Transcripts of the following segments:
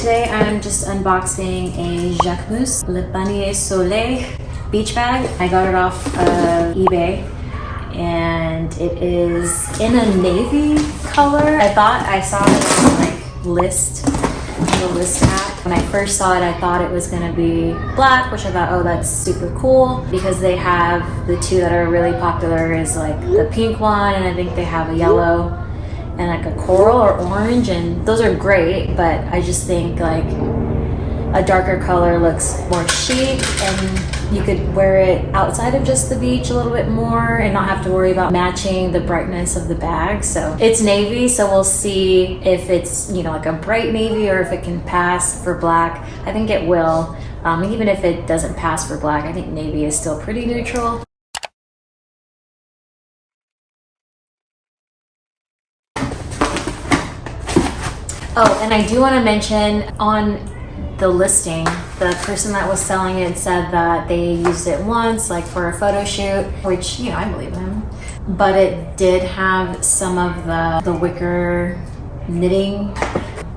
today I'm just unboxing a Jacquemus Le Panier Soleil beach bag. I got it off of eBay and it is in a navy color. I thought I saw it on like the list app. When I first saw it, I thought it was gonna be black, which I thought, oh, that's super cool, because they have the two that are really popular is like the pink one, and I think they have a yellow and like a coral or orange, and those are great, but I just think like a darker color looks more chic and you could wear it outside of just the beach a little bit more and not have to worry about matching the brightness of the bag. So it's navy, so we'll see if it's, you know, like a bright navy or if it can pass for black. I think it will. Even if it doesn't pass for black, I think navy is still pretty neutral. Oh, and I do want to mention on the listing, the person that was selling it said that they used it once, like for a photo shoot, which, you know, I believe him. But it did have some of the wicker knitting,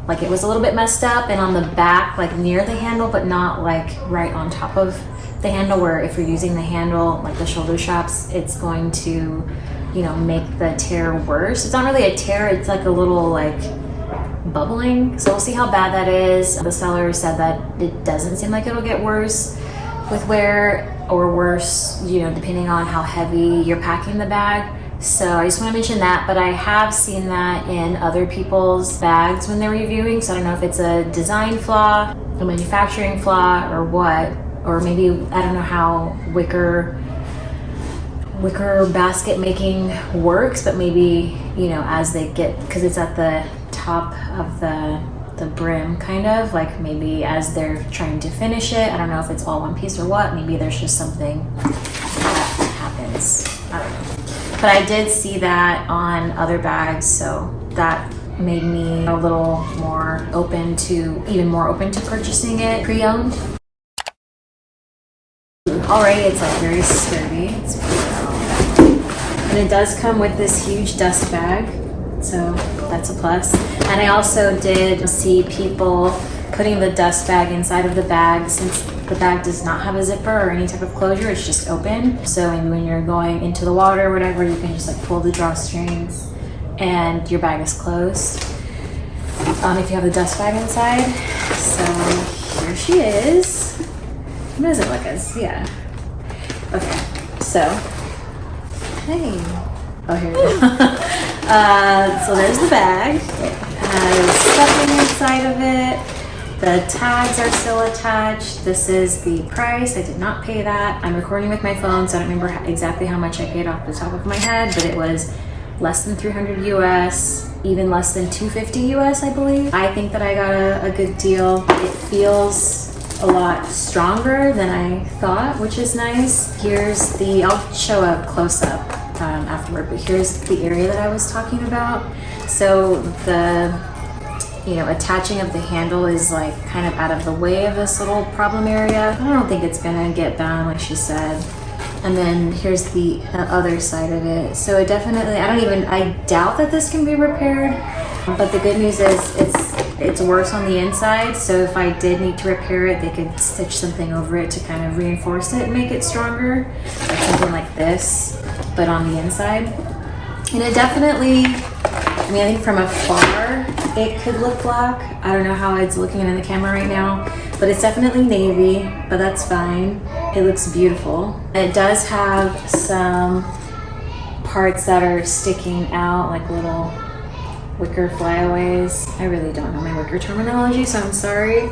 like it was a little bit messed up, and on the back, like near the handle, but not like right on top of the handle, where if you're using the handle, like the shoulder straps, it's going to, you know, make the tear worse. It's not really a tear, it's like a little like bubbling, so we'll see how bad that is. The seller said that it doesn't seem like it'll get worse with wear, or worse, you know, depending on how heavy you're packing the bag. So I just want to mention that, but I have seen that in other people's bags when they're reviewing, so I don't know if it's a design flaw, a manufacturing flaw, or what, or maybe, I don't know how wicker basket making works, but maybe, you know, as they get, because it's at the top of the brim, kind of like maybe as they're trying to finish it, I don't know if it's all one piece or what, maybe there's just something that happens, I don't know. But I did see that on other bags, so that made me a little more open to, even more open to purchasing it pre-owned. Already it's like very sturdy, it's pretty cool. And it does come with this huge dust bag, so that's a plus. And I also did see people putting the dust bag inside of the bag, since the bag does not have a zipper or any type of closure, it's just open. So when you're going into the water or whatever, you can just like pull the drawstrings and your bag is closed, if you have the dust bag inside. So here she is. What does it look as? Yeah. Okay, so, hey. Oh, here we go. So there's the bag. It has stuffing inside of it. The tags are still attached. This is the price. I did not pay that. I'm recording with my phone, so I don't remember exactly how much I paid off the top of my head, but it was less than 300 US, even less than 250 US, I believe. I think that I got a good deal. It feels a lot stronger than I thought, which is nice. Here's the, I'll show a close-up afterward, but here's the area that I was talking about. So the, you know, attaching of the handle is like kind of out of the way of this little problem area. I don't think it's gonna get bound like she said. And then here's the other side of it. So it definitely, I doubt that this can be repaired, but the good news is it's worse on the inside. So if I did need to repair it, they could stitch something over it to kind of reinforce it and make it stronger, like something like this, but on the inside. And it definitely, I mean, I think from afar, it could look black. I don't know how it's looking in the camera right now, but it's definitely navy, but that's fine. It looks beautiful. It does have some parts that are sticking out, like little wicker flyaways. I really don't know my wicker terminology, so I'm sorry.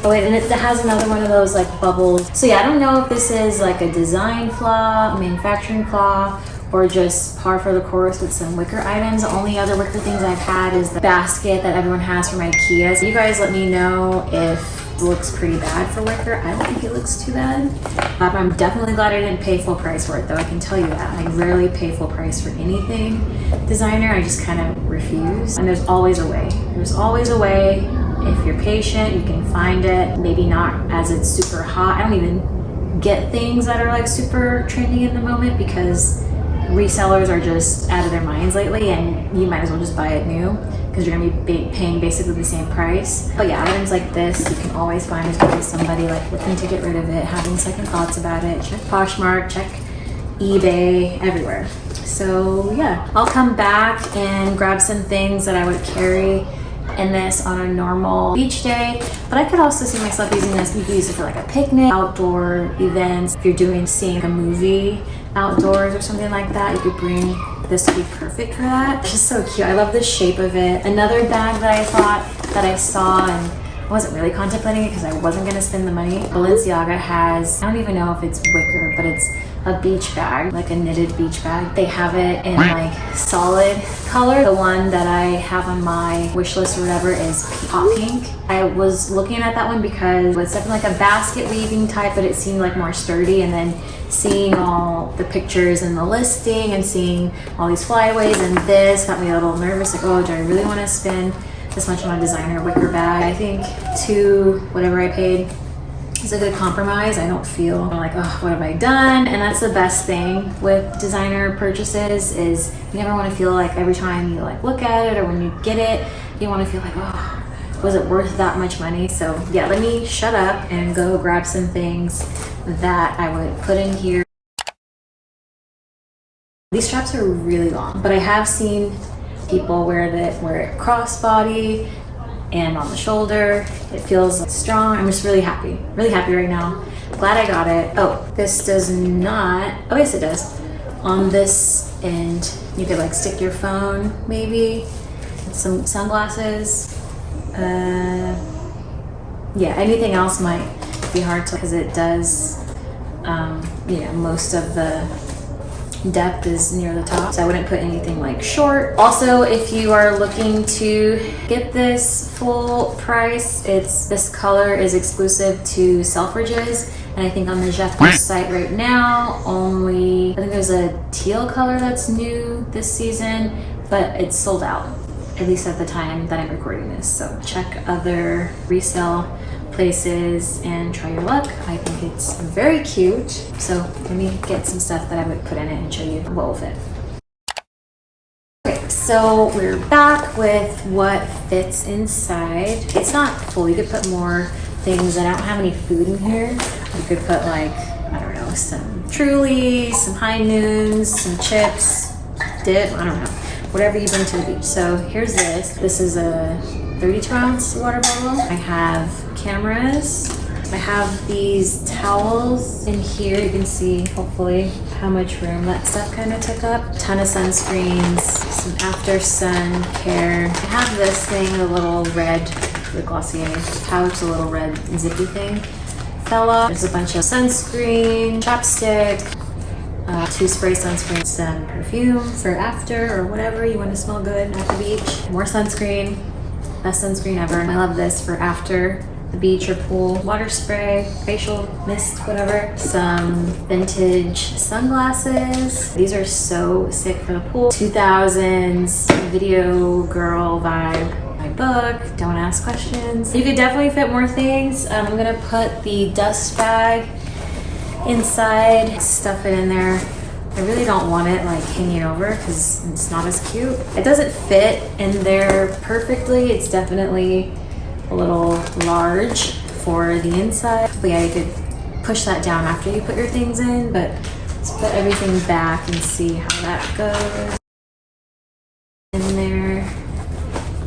Oh wait, and it has another one of those like bubbles. So yeah, I don't know if this is like a design flaw, a manufacturing flaw, or just par for the course with some wicker items. The only other wicker things I've had is the basket that everyone has from IKEA. So you guys let me know if it looks pretty bad for wicker. I don't think it looks too bad. I'm definitely glad I didn't pay full price for it, though. I can tell you that. I rarely pay full price for anything designer. I just kind of refuse. And there's always a way. There's always a way. If you're patient, you can find it. Maybe not as it's super hot. I don't even get things that are like super trendy in the moment, because resellers are just out of their minds lately, and you might as well just buy it new. because you're gonna be paying basically the same price. But yeah, items like this you can always find, especially somebody like looking to get rid of it, having second thoughts about it. Check Poshmark, check eBay, everywhere. So yeah, I'll come back and grab some things that I would carry in this on a normal beach day, but I could also see myself using this. You could use it for like a picnic, outdoor events. If you're seeing a movie outdoors or something like that, you could bring this to be perfect for that. It's just so cute. I love the shape of it. Another bag that I thought that I saw, and I wasn't really contemplating it because I wasn't gonna spend the money. Balenciaga has, I don't even know if it's wicker, but it's a beach bag, like a knitted beach bag. They have it in like solid color. The one that I have on my wish list or whatever is hot pink. I was looking at that one because it's definitely like a basket weaving type, but it seemed like more sturdy. And then seeing all the pictures and the listing and seeing all these flyaways and this got me a little nervous. Like, oh, do I really want to spend this much on a designer wicker bag? I think whatever I paid is a good compromise. I don't feel like, oh, what have I done? And that's the best thing with designer purchases is you never want to feel like every time you like look at it or when you get it, you want to feel like, oh, was it worth that much money? So yeah, let me shut up and go grab some things that I would put in here. These straps are really long, but I have seen people wear it crossbody and on the shoulder. It feels strong. I'm just really happy right now. Glad I got it. Oh, this does not, oh yes it does. On this end, you could like stick your phone maybe, some sunglasses. Yeah, anything else might be hard to, because it does, most of the depth is near the top, so I wouldn't put anything like short. Also, if you are looking to get this full price, this color is exclusive to Selfridges, and I think on the Jacquemus site right now, I think there's a teal color that's new this season, but it's sold out, at least at the time that I'm recording this. So check other resale places and try your luck. I think it's very cute. So let me get some stuff that I would put in it and show you what will fit. Okay, so we're back with what fits inside. It's not full. You could put more things. I don't have any food in here. You could put like, I don't know, some Trulies, some High Noons, some chips, dip, I don't know, whatever you bring to the beach. So here's this. This is a 32-ounce water bottle. I have cameras. I have these towels in here. You can see, hopefully, how much room that stuff kind of took up. Ton of sunscreens, some after sun care. I have this thing, a little red, the Glossier pouch, a little red zippy thing. Fell off. There's a bunch of sunscreen, chapstick, 2 spray sunscreen, some perfume for after or whatever you want to smell good at the beach. More sunscreen. Best sunscreen ever. I love this for after the beach or pool. Water spray, facial mist, whatever. Some vintage sunglasses. These are so sick for the pool. 2000s video girl vibe. My book, Don't Ask Questions. You could definitely fit more things. I'm gonna put the dust bag inside, stuff it in there. I really don't want it like hanging over because it's not as cute. It doesn't fit in there perfectly. It's definitely a little large for the inside. But yeah, you could push that down after you put your things in, but let's put everything back and see how that goes. In there.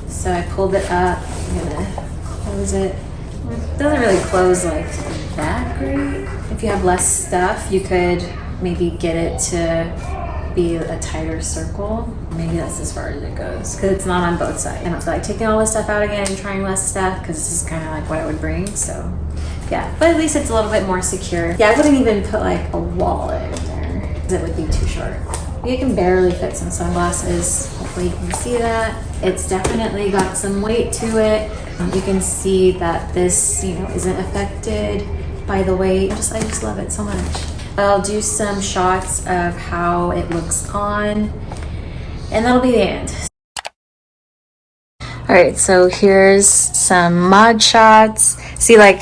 So I pulled it up. I'm gonna close it. It doesn't really close like that great. If you have less stuff, you could maybe get it to be a tighter circle. Maybe that's as far as it goes because it's not on both sides. I don't feel like taking all this stuff out again and trying less stuff because this is kind of like what I would bring. So yeah, but at least it's a little bit more secure. Yeah, I wouldn't even put like a wallet in there because it would be too short. You can barely fit some sunglasses. Hopefully you can see that. It's definitely got some weight to it. You can see that this, isn't affected by the weight. I just love it so much. I'll do some shots of how it looks on, and that'll be the end. All right, so here's some mod shots. See, like,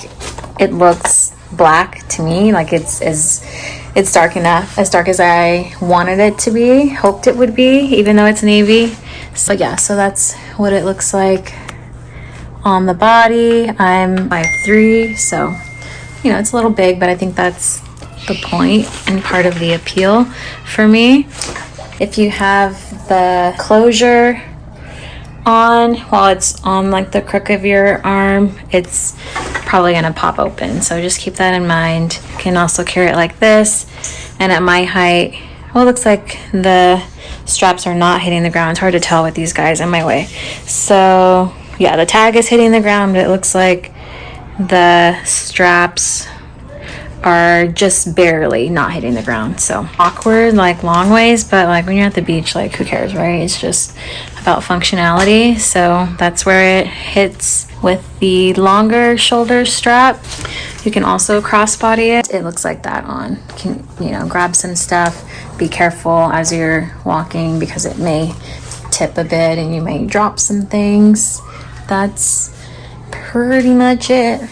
it looks black to me, like it's dark enough, as dark as I wanted it to be, hoped it would be, even though it's navy. So yeah, so that's what it looks like on the body. I'm 5'3", so you know, it's a little big, but I think that's the point and part of the appeal for me. If you have the closure on while it's on like the crook of your arm, it's probably gonna pop open, so just keep that in mind. You can also carry it like this, and at my height, well, it looks like the straps are not hitting the ground. It's hard to tell with these guys in my way. So yeah, the tag is hitting the ground, but it looks like the straps are just barely not hitting the ground. So awkward, like long ways, but like when you're at the beach, like who cares, right? It's just about functionality. So that's where it hits with the longer shoulder strap. You can also crossbody it. It looks like that on. You can, you know, grab some stuff. Be careful as you're walking because it may tip a bit and you may drop some things. That's pretty much it.